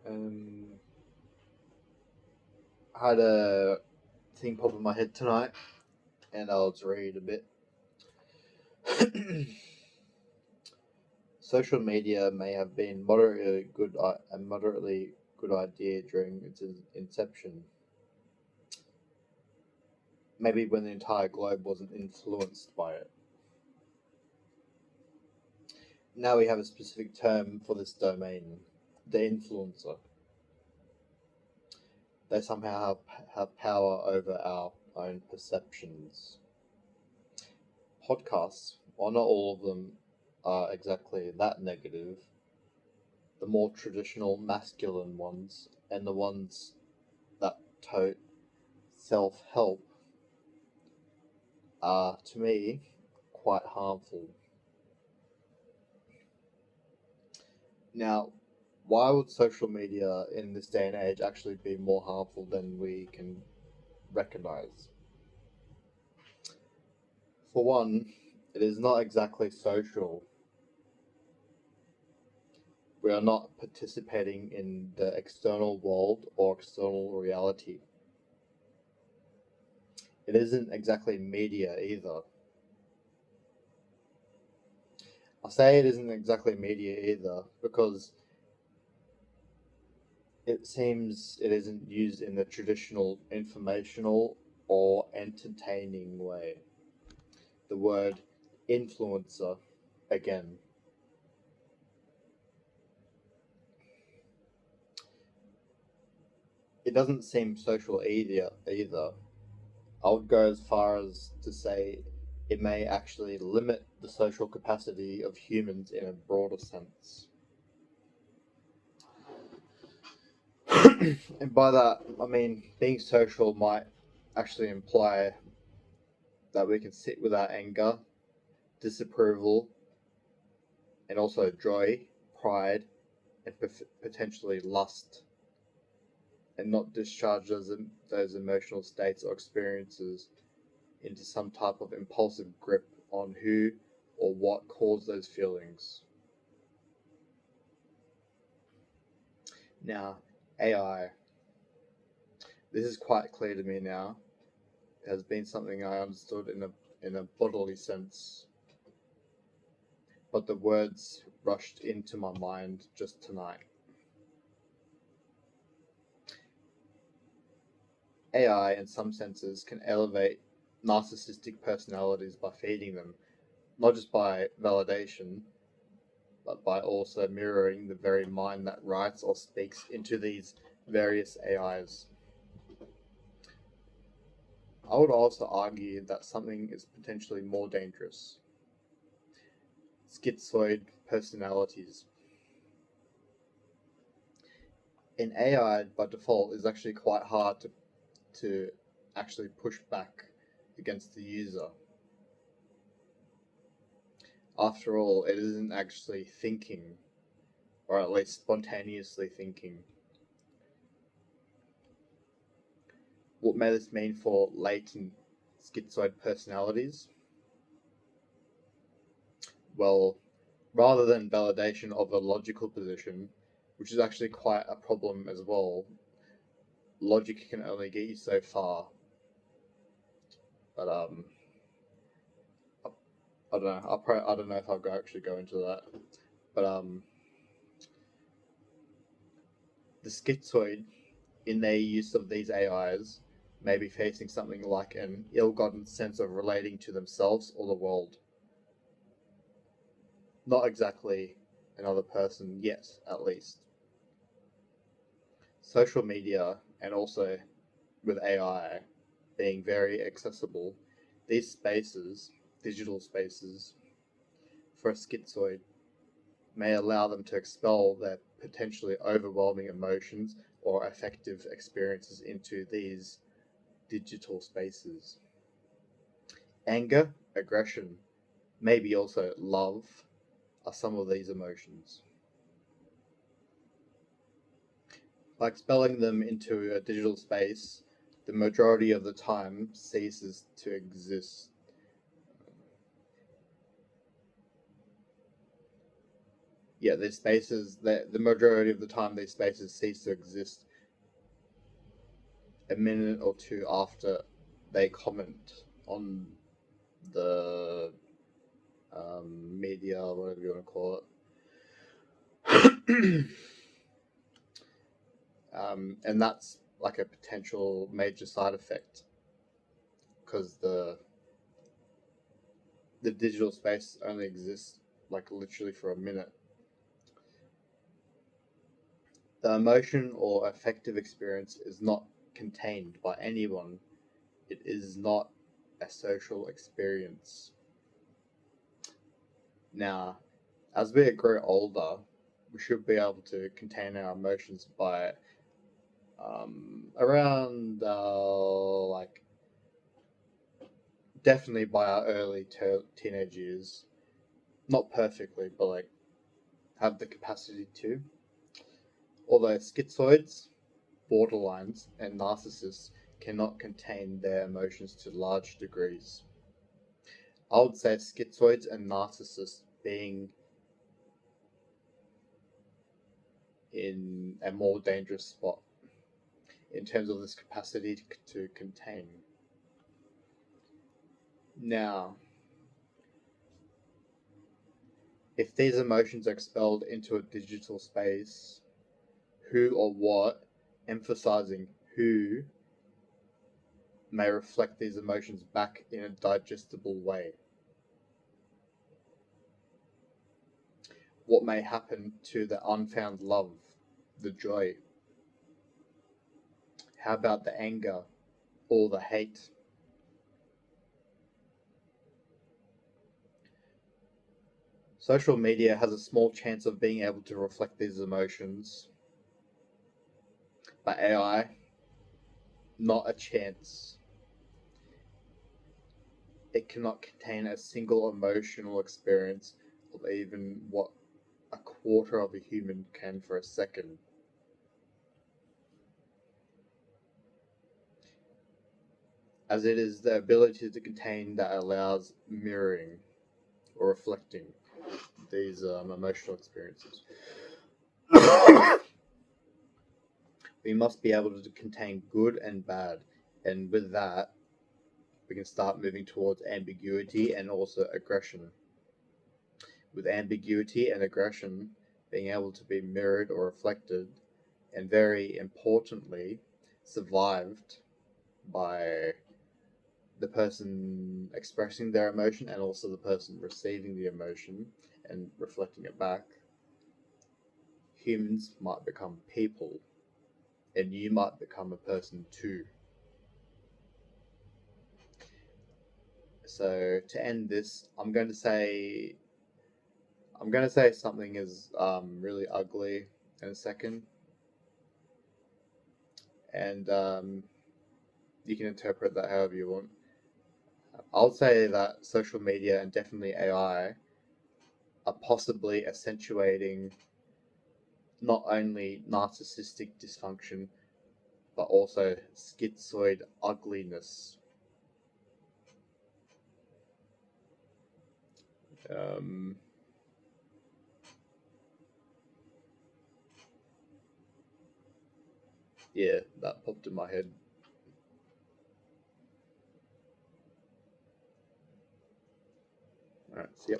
I had a thing pop in my head tonight, and I'll just read a bit. Social media may have been a moderately good idea during its inception. Maybe when the entire globe wasn't influenced by it. Now we have a specific term for this domain, the influencer. They somehow have power over our own perceptions. Podcasts, while not all of them are exactly that negative, the more traditional masculine ones and the ones that tote self-help are, to me, quite harmful. Now, why would social media in this day and age actually be more harmful than we can recognize? For one, it is not exactly social. We are not participating in the external world or external reality. It isn't exactly media either. I say it isn't exactly media either because it seems it isn't used in the traditional informational or entertaining way. The word influencer again. It doesn't seem social either. I would go as far as to say it may actually limit the social capacity of humans in a broader sense. And by that, I mean being social might actually imply that we can sit with our anger, disapproval, and also joy, pride, and potentially lust, and not discharge those emotional states or experiences into some type of impulsive grip on who or what caused those feelings. Now, AI. This is quite clear to me now. It has been something I understood in a bodily sense, but the words rushed into my mind just tonight. AI, in some senses, can elevate narcissistic personalities by feeding them, not just by validation, but by also mirroring the very mind that writes or speaks into these various AIs. I would also argue that something is potentially more dangerous. Schizoid personalities. In AI, by default, is actually quite hard to actually push back against the user. After all, it isn't actually thinking, or at least spontaneously thinking. What may this mean for latent schizoid personalities? Well, rather than validation of a logical position, which is actually quite a problem as well, logic can only get you so far. But I don't know. I don't know if I'll actually go into that. But the schizoid, in their use of these AIs, may be facing something like an ill-gotten sense of relating to themselves or the world. Not exactly another person yet, at least. Social media, and also with AI being very accessible, these spaces, digital spaces, for a schizoid may allow them to expel their potentially overwhelming emotions or affective experiences into these digital spaces. Anger, aggression, maybe also love are some of these emotions. By expelling them into a digital space, the majority of the time ceases to exist. yeah, these spaces, the majority of the time, these spaces cease to exist a minute or two after they comment on the media, or whatever you want to call it. And that's like a potential major side effect, because the digital space only exists like literally for a minute. The emotion or affective experience is not contained by anyone. It is not a social experience. Now, as we grow older, we should be able to contain our emotions by around like definitely by our early teenage years. Not perfectly, but like have the capacity to. Although schizoids, borderlines, and narcissists cannot contain their emotions to large degrees. I would say schizoids and narcissists being in a more dangerous spot in terms of this capacity to contain. Now, if these emotions are expelled into a digital space, who or what, emphasizing who, may reflect these emotions back in a digestible way? What may happen to the unfound love, the joy? How about the anger or the hate? Social media has a small chance of being able to reflect these emotions, but AI, not a chance. It cannot contain a single emotional experience of even what a quarter of a human can for a second. As it is the ability to contain that allows mirroring or reflecting these emotional experiences. We must be able to contain good and bad, and with that, we can start moving towards ambiguity and also aggression. With ambiguity and aggression being able to be mirrored or reflected, and very importantly, survived by the person expressing their emotion and also the person receiving the emotion and reflecting it back, humans might become people, and you might become a person too. So to end this, I'm going to say something is really ugly in a second, and you can interpret that however you want. I'll say that social media and definitely AI are possibly accentuating not only narcissistic dysfunction but also schizoid ugliness. Um, yeah, that popped in my head. All right, see ya.